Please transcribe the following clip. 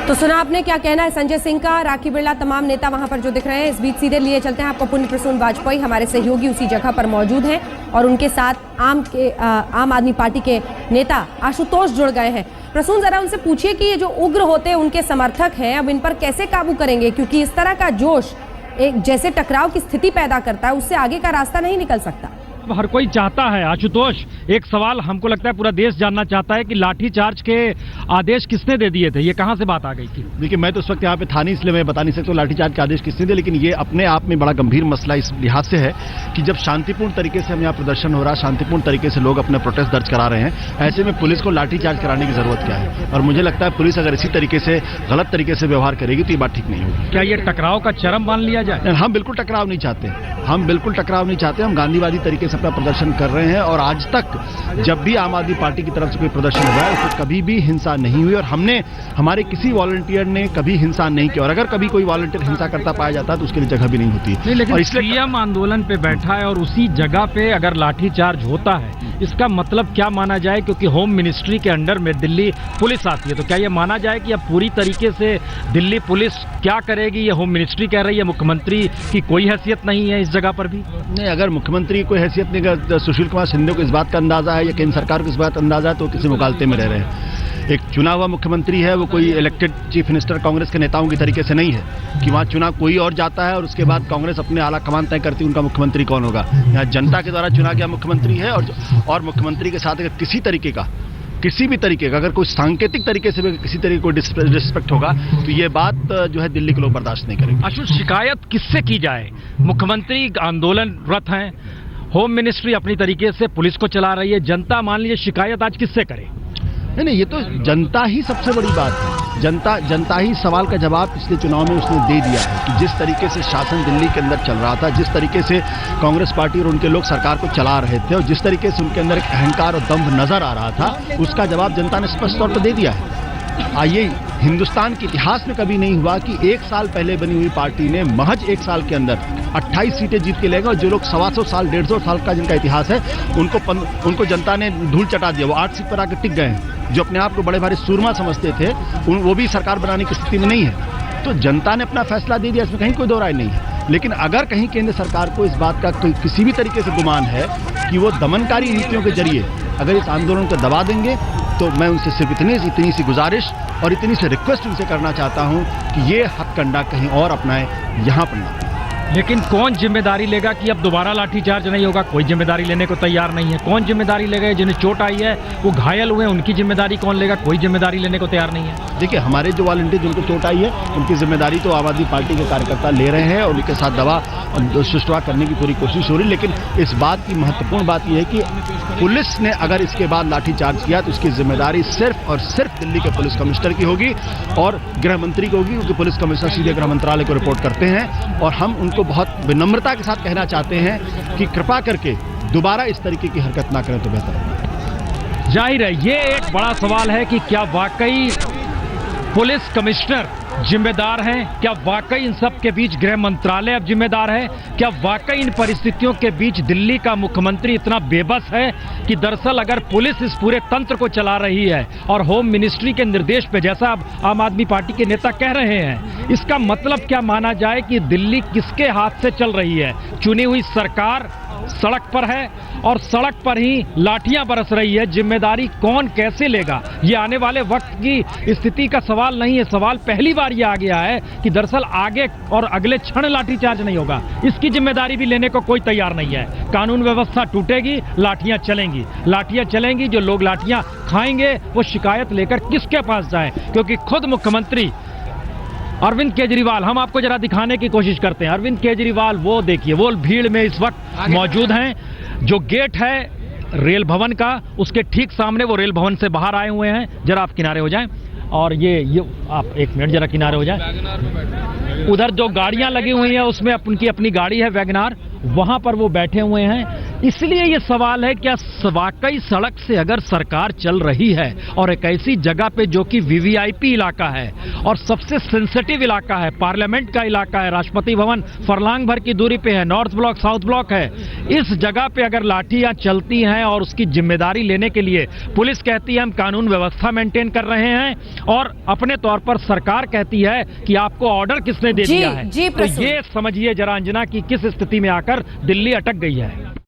तो सुना आपने क्या कहना है संजय सिंह का, राखी बिरला, तमाम नेता वहां पर जो दिख रहे हैं। इस बीच सीधे लिए चलते हैं आपको पुण्य प्रसून वाजपेयी, हमारे सहयोगी उसी जगह पर मौजूद हैं और उनके साथ आम आदमी पार्टी के नेता आशुतोष जुड़ गए हैं। प्रसून, जरा उनसे पूछिए कि ये जो उग्र होते हैं उनके समर्थक हैं, अब इन पर कैसे काबू करेंगे, क्योंकि इस तरह का जोश एक जैसे टकराव की स्थिति पैदा करता है उससे आगे का रास्ता नहीं निकल सकता। हर कोई चाहता है आशुतोष, एक सवाल हमको लगता है पूरा देश जानना चाहता है कि लाठीचार्ज के आदेश किसने दे दिए थे, ये कहां से बात आ गई थी? देखिए, मैं तो उस वक्त यहाँ पे था नहीं, इसलिए मैं बता नहीं सकता लाठीचार्ज के आदेश किसने दिए, लेकिन ये अपने आप में बड़ा गंभीर मसला इस लिहाज से है कि जब शांतिपूर्ण तरीके से हम यहाँ प्रदर्शन हो रहा है, शांतिपूर्ण तरीके से लोग अपने प्रोटेस्ट दर्ज करा रहे हैं, ऐसे में पुलिस को लाठीचार्ज कराने की जरूरत क्या है? और मुझे लगता है पुलिस अगर इसी तरीके से गलत तरीके से व्यवहार करेगी तो ये बात ठीक नहीं होगी। क्या ये टकराव का चरम मान लिया जाए? हम बिल्कुल टकराव नहीं चाहते, हम बिल्कुल टकराव नहीं चाहते। हम गांधीवादी तरीके से अपना प्रदर्शन कर रहे हैं और आज तक जब भी आम आदमी पार्टी की तरफ से कोई प्रदर्शन हुआ है उसमें कभी भी हिंसा नहीं हुई और हमने हमारे किसी वॉलंटियर ने कभी हिंसा नहीं की। और अगर कभी कोई वॉलंटियर हिंसा करता पाया जाता है तो उसके लिए जगह भी नहीं होती है। लेकिन सीएम आंदोलन पे बैठा है और उसी जगह पे अगर लाठीचार्ज होता है, इसका मतलब क्या माना जाए? क्योंकि होम मिनिस्ट्री के अंडर में दिल्ली पुलिस आती है, तो क्या ये माना जाए कि अब पूरी तरीके से दिल्ली पुलिस क्या करेगी? ये होम मिनिस्ट्री कह रही है, मुख्यमंत्री की कोई हैसियत नहीं है इस जगह पर भी? नहीं, अगर मुख्यमंत्री की कोई हैसियत नहीं है, सुशील कुमार शिंदे को इस बात का अंदाजा है या केंद्र सरकार को इस बात का अंदाजा है तो किसी मुकालते में रह रहे हैं। एक चुना हुआ मुख्यमंत्री है, वो कोई इलेक्टेड चीफ मिनिस्टर कांग्रेस के नेताओं की तरीके से नहीं है कि वहाँ चुनाव कोई और जाता है और उसके बाद कांग्रेस अपने आला कमान तय करती है उनका मुख्यमंत्री कौन होगा। यहाँ जनता के द्वारा चुना गया मुख्यमंत्री है और मुख्यमंत्री के साथ अगर किसी भी तरीके का अगर कोई सांकेतिक तरीके से किसी तरीके को डिसरिस्पेक्ट होगा तो ये बात जो है दिल्ली के लोग बर्दाश्त नहीं करेंगे। आशु, शिकायत किससे की जाए? मुख्यमंत्री आंदोलनरत हैं, होम मिनिस्ट्री अपनी तरीके से पुलिस को चला रही है, जनता मान लीजिए शिकायत आज किससे करे? नहीं, ये तो जनता ही सबसे बड़ी बात है। जनता ही सवाल का जवाब पिछले चुनाव में उसने दे दिया है कि जिस तरीके से शासन दिल्ली के अंदर चल रहा था, जिस तरीके से कांग्रेस पार्टी और उनके लोग सरकार को चला रहे थे और जिस तरीके से उनके अंदर एक अहंकार और दंभ नजर आ रहा था, उसका जवाब जनता ने स्पष्ट तौर पर दे दिया है। आइए, हिंदुस्तान के इतिहास में कभी नहीं हुआ कि 1 साल पहले बनी हुई पार्टी ने महज 1 साल के अंदर 28 सीटें जीत के ले गए और जो लोग 125 साल 150 साल का जिनका इतिहास है उनको जनता ने धूल चटा दिया। वो 8 सीट पर आकर टिक गए हैं। जो अपने आप को बड़े भारी सूरमा समझते थे वो भी सरकार बनाने की स्थिति में नहीं है। तो जनता ने अपना फैसला दे दिया, इसमें कहीं कोई दो राय नहीं है। लेकिन अगर कहीं केंद्र सरकार को इस बात का किसी भी तरीके से गुमान है कि वो दमनकारी नीतियों के जरिए अगर इस आंदोलन को दबा देंगे तो मैं उनसे सिर्फ इतनी सी गुजारिश और इतनी सी रिक्वेस्ट उनसे करना चाहता हूं कि ये हथकंडा कहीं और अपनाए, यहां पर ना। लेकिन कौन जिम्मेदारी लेगा कि अब दोबारा लाठीचार्ज नहीं होगा? कोई जिम्मेदारी लेने को तैयार नहीं है। कौन जिम्मेदारी लेगा? जिन्हें चोट आई है, वो घायल हुए, उनकी जिम्मेदारी कौन लेगा? कोई जिम्मेदारी लेने को तैयार नहीं है। देखिए, हमारे जो वॉलंटियर जिनको चोट आई है उनकी जिम्मेदारी तो आम आदमी पार्टी के कार्यकर्ता ले रहे हैं और उनके साथ दवा सुष्ठुता करने की पूरी कोशिश हो रही है। लेकिन इस बात की महत्वपूर्ण बात यह है कि पुलिस ने अगर इसके बाद लाठीचार्ज किया तो उसकी जिम्मेदारी सिर्फ और सिर्फ दिल्ली के पुलिस कमिश्नर की होगी और गृह मंत्री की होगी, क्योंकि पुलिस कमिश्नर सीधे गृह मंत्रालय को रिपोर्ट करते हैं। और हम उनको बहुत विनम्रता के साथ कहना चाहते हैं कि कृपा करके दोबारा इस तरीके की हरकत ना करें तो बेहतर है। जाहिर है ये एक बड़ा सवाल है कि क्या वाकई पुलिस कमिश्नर जिम्मेदार हैं? क्या वाकई इन सब के बीच गृह मंत्रालय अब जिम्मेदार है? क्या वाकई इन परिस्थितियों के बीच दिल्ली का मुख्यमंत्री इतना बेबस है कि दरअसल अगर पुलिस इस पूरे तंत्र को चला रही है और होम मिनिस्ट्री के निर्देश पे, जैसा अब आम आदमी पार्टी के नेता कह रहे हैं, इसका मतलब क्या माना जाए कि दिल्ली किसके हाथ से चल रही है? चुनी हुई सरकार सड़क पर है और सड़क पर ही लाठियां बरस रही है। जिम्मेदारी कौन कैसे लेगा? ये आने वाले वक्त की स्थिति का सवाल नहीं है। सवाल पहली बार ये आ गया है कि दरअसल आगे और अगले क्षण लाठीचार्ज नहीं होगा। इसकी जिम्मेदारी भी लेने को कोई तैयार नहीं है। कानून व्यवस्था टूटेगी, लाठियां चलेंगी। लाठियां चलेंगी, जो लोग लाठियां खाएंगे वो शिकायत लेकर किसके पास जाएं? क्योंकि खुद मुख्यमंत्री अरविंद केजरीवाल, हम आपको जरा दिखाने की कोशिश करते हैं। अरविंद केजरीवाल वो देखिए, वो भीड़ में इस वक्त मौजूद हैं। जो गेट है रेल भवन का, उसके ठीक सामने वो रेल भवन से बाहर आए हुए हैं। जरा आप किनारे हो जाएं और ये आप 1 मिनट जरा किनारे हो जाएं। उधर जो गाड़ियां लगी हुई हैं उसमें उनकी अपनी गाड़ी है वैगनार, वहां पर वो बैठे हुए हैं। इसलिए ये सवाल है क्या वाकई सड़क से अगर सरकार चल रही है और एक ऐसी जगह पे जो कि वीवीआईपी इलाका है और सबसे सेंसिटिव इलाका है, पार्लियामेंट का इलाका है, राष्ट्रपति भवन फरलांग भर की दूरी पे है, नॉर्थ ब्लॉक साउथ ब्लॉक है, इस जगह पे अगर लाठियां चलती हैं और उसकी जिम्मेदारी लेने के लिए पुलिस कहती है हम कानून व्यवस्था मेंटेन कर रहे हैं और अपने तौर पर सरकार कहती है कि आपको ऑर्डर किसने दे दिया है, तो ये समझिए जरा अंजना की किस स्थिति में आकर दिल्ली अटक गई है।